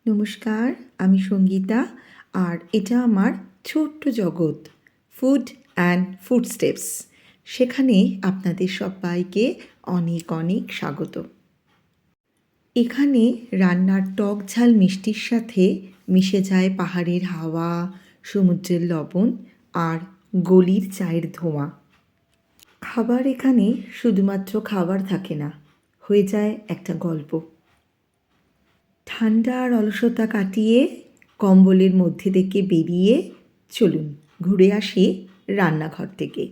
নমস্কার, আমি সঙ্গীতা। আর এটা আমার ছোট্ট জগৎ, ফুড অ্যান্ড ফুডস্টেপস। সেখানে আপনাদের সবাইকে অনেক অনেক স্বাগত। এখানে রান্নার টক ঝাল মিষ্টির সাথে মিশে যায় পাহাড়ের হাওয়া, সমুদ্রের লবণ আর গলির চায়ের ধোঁয়া। খাবার এখানে শুধুমাত্র খাবার থাকে না, হয়ে যায় একটা গল্প। ঠান্ডা আর অলসতা কাটিয়ে কম্বলের মধ্যে থেকে বেরিয়ে চলুন ঘুরে আসি রান্নাঘর থেকে।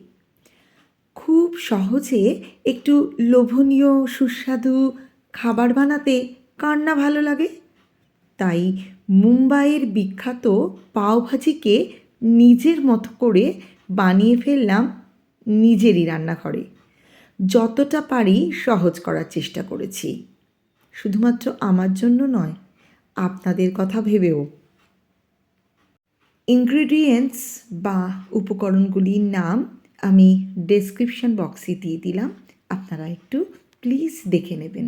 খুব সহজে একটু লোভনীয় সুস্বাদু খাবার বানাতে কার না ভালো লাগে? তাই মুম্বাইয়ের বিখ্যাত পাওভাজিকে নিজের মতো করে বানিয়ে ফেললাম নিজেরই রান্নাঘরে। যতটা পারি সহজ করার চেষ্টা করেছি, শুধুমাত্র আমার জন্য নয়, আপনাদের কথা ভেবেও। ইনগ্রেডিয়েন্টস বা উপকরণগুলির নাম আমি ডেসক্রিপশন বক্সে দিয়ে দিলাম, আপনারা একটু প্লিজ দেখে নেবেন।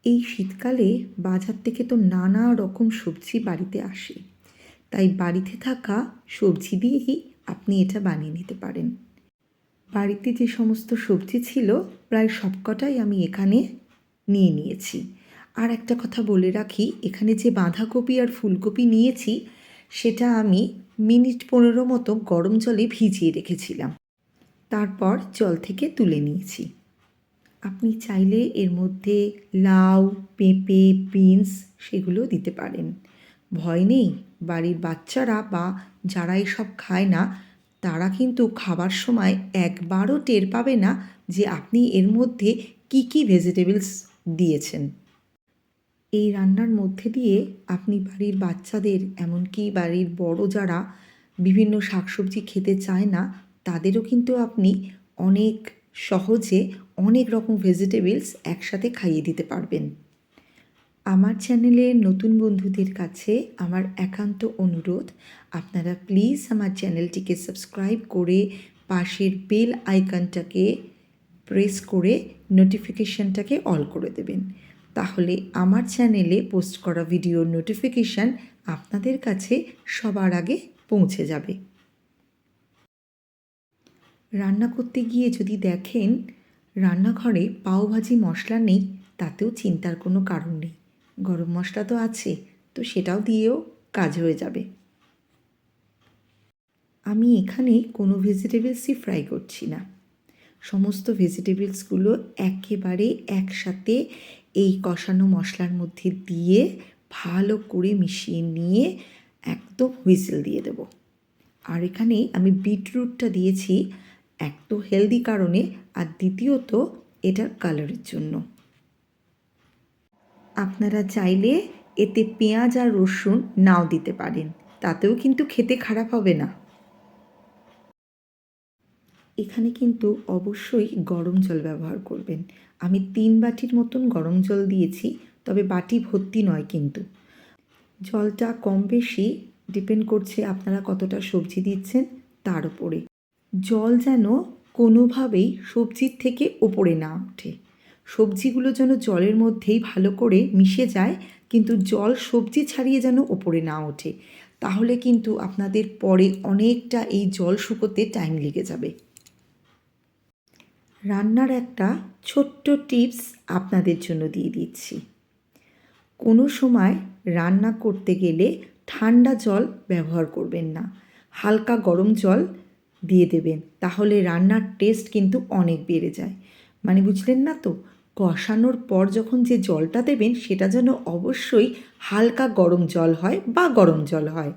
এই শীতকালে বাজার থেকে তো নানা রকম সবজি বাড়িতে আসে, তাই বাড়িতে থাকা সবজি দিয়েই আপনি এটা বানিয়ে নিতে পারেন। বাড়িতে যে সমস্ত সবজি ছিল প্রায় সবকটাই আমি এখানে নিয়ে নিয়েছি। আর একটা কথা বলে রাখি, এখানে যে বাঁধাকপি আর ফুলকপি নিয়েছি সেটা আমি মিনিট 15 মতো গরম জলে ভিজিয়ে রেখেছিলাম, তারপর জল থেকে তুলে নিয়েছি। আপনি চাইলে এর মধ্যে লাউ, পেঁপে, বিনস সেগুলো দিতে পারেন। ভয় নেই, বাড়ির বাচ্চারা বা যারা এসব খায় না তারা কিন্তু খাবার সময় একবারও টের পাবে না যে আপনি এর মধ্যে কী কী ভেজিটেবলস দিয়েছেন। এই রান্নার মধ্যে দিয়ে আপনি বাড়ির বাচ্চাদের, এমনকি বাড়ির বড় যারা বিভিন্ন শাকসবজি খেতে চায় না, তাদেরও কিন্তু আপনি অনেক সহজে অনেক রকম ভেজিটেবলস একসাথে খাইয়ে দিতে পারবেন। আমার চ্যানেলের নতুন বন্ধুদের কাছে আমার একান্ত অনুরোধ, আপনারা প্লিজ আমার চ্যানেলটিকে সাবস্ক্রাইব করে পাশের বেল আইকনটাকে প্রেস করে নোটিফিকেশানটাকে অল করে দেবেন। তাহলে আমার চ্যানেলে পোস্ট করা ভিডিওর নোটিফিকেশান আপনাদের কাছে সবার আগে পৌঁছে যাবে। রান্না করতে গিয়ে যদি দেখেন রান্নাঘরে পাওভাজি মশলা নেই, তাতেও চিন্তার কোনো কারণ নেই, গরম মশলা তো আছে, তো সেটাও দিয়েও কাজ হয়ে যাবে। আমি এখানে কোনো ভেজিটেবলসই ফ্রাই করছি না, সমস্ত ভেজিটেবলসগুলো একেবারে একসাথে এই কষানো মশলার মধ্যে দিয়ে ভালো করে মিশিয়ে নিয়ে একদম হুইসেল দিয়ে দেব। আর এখানে আমি বিটরুটটা দিয়েছি, এক তো হেলদি কারণে, আর দ্বিতীয়ত এটার কালারের জন্য। আপনারা চাইলে এতে পেঁয়াজ আর রসুন নাও দিতে পারেন, তাতেও কিন্তু খেতে খারাপ হবে না। এখানে কিন্তু অবশ্যই গরম জল ব্যবহার করবেন। আমি 3 বাটির মতন গরম জল দিয়েছি, তবে বাটি ভর্তি নয় কিন্তু। জলটা কম বেশি ডিপেন্ড করছে আপনারা কতটা সবজি দিচ্ছেন তার উপরে। জল যেন কোনোভাবেই সবজির থেকে ওপরে না ওঠে, সবজিগুলো যেন জলের মধ্যেই ভালো করে মিশে যায়, কিন্তু জল সবজি ছাড়িয়ে যেন ওপরে না ওঠে, তাহলে কিন্তু আপনাদের পরে অনেকটা এই জল শুকোতে টাইম লেগে যাবে। রান্নার একটা ছোট্ট টিপস আপনাদের জন্য দিয়ে দিচ্ছি। কোনো সময় রান্না করতে গেলে ঠান্ডা জল ব্যবহার করবেন না, হালকা গরম জল দিয়ে দেবেন, তাহলে রান্নার টেস্ট কিন্তু অনেক বেড়ে যায়। মানে বুঝলেন না তো? কষানোর পর যখন যে জলটা দেবেন সেটা যেন অবশ্যই হালকা গরম জল হয় বা গরম জল হয়।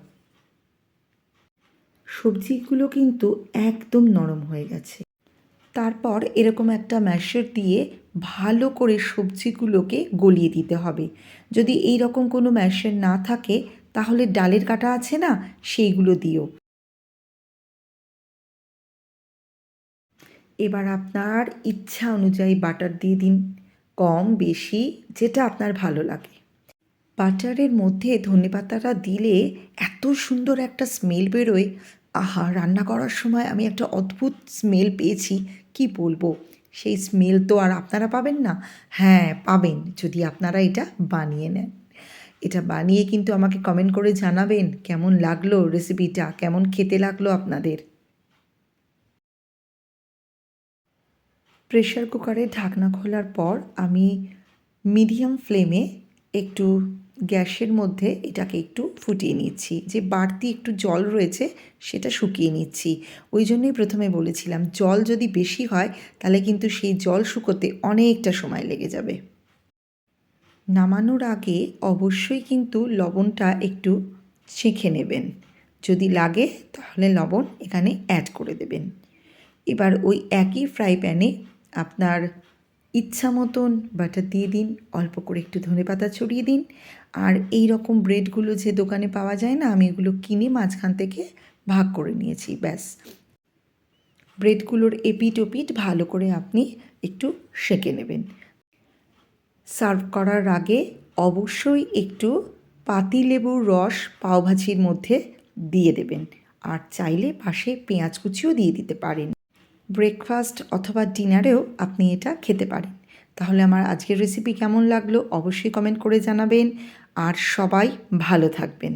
সবজিগুলো কিন্তু একদম নরম হয়ে গেছে। তারপর এরকম একটা ম্যাশার দিয়ে ভালো করে সবজিগুলোকে গলিয়ে দিতে হবে। যদি এই রকম কোনো ম্যাশার না থাকে তাহলে ডালের কাঁটা আছে না, সেইগুলো দিও। এবার আপনার ইচ্ছা অনুযায়ী বাটার দিয়ে দিন, কম বেশি যেটা আপনার ভালো লাগে। বাটারের মধ্যে ধনেপাতাটা দিলে এত সুন্দর একটা স্মেল বেরোয়, আহা! রান্না করার সময় আমি একটা অদ্ভুত স্মেল পেয়েছি, কি বলবো। সেই স্মেল তো আর আপনারা পাবেন না? হ্যাঁ, পাবেন যদি আপনারা এটা বানিয়ে নেন। এটা বানিয়ে কিন্তু আমাকে কমেন্ট করে জানাবেন কেমন লাগলো রেসিপিটা, কেমন খেতে লাগলো আপনাদের। প্রেশার কুকারে ঢাকনা খোলার পর আমি মিডিয়াম ফ্লেমে একটু গ্যাসের মধ্যে এটাকে একটু ফুটিয়ে নিচ্ছি। যে বাড়তি একটু জল রয়েছে সেটা শুকিয়ে নিচ্ছি। ওই জন্যই প্রথমে বলেছিলাম জল যদি বেশি হয় তাহলে কিন্তু সেই জল শুকোতে অনেকটা সময় লেগে যাবে। নামানোর আগে অবশ্যই কিন্তু লবণটা একটু চেখে নেবেন। যদি লাগে তাহলে লবণ এখানে অ্যাড করে দেবেন। এবার ওই একই ফ্রাই প্যানে আপনার ইচ্ছা মতন বাটার দিয়ে দিন, অল্প করে একটু ধনেপাতা ছড়িয়ে দিন। আর এই রকম ব্রেডগুলো যে দোকানে পাওয়া যায় না, আমি এগুলো কিনে মাঝখান থেকে ভাগ করে নিয়েছি। ব্যাস, ব্রেডগুলোর এপিট ওপিট ভালো করে আপনি একটু সেঁকে নেবেন। সার্ভ করার আগে অবশ্যই একটু পাতিলেবুর রস পাওভাজির মধ্যে দিয়ে দেবেন। আর চাইলে পাশে পেঁয়াজ কুচিও দিয়ে দিতে পারেন। ব্রেকফাস্ট অথবা ডিনারেও আপনি এটা খেতে পারেন। তাহলে আমার আজকের রেসিপি কেমন লাগলো অবশ্যই কমেন্ট করে জানাবেন। আর সবাই ভালো থাকবেন।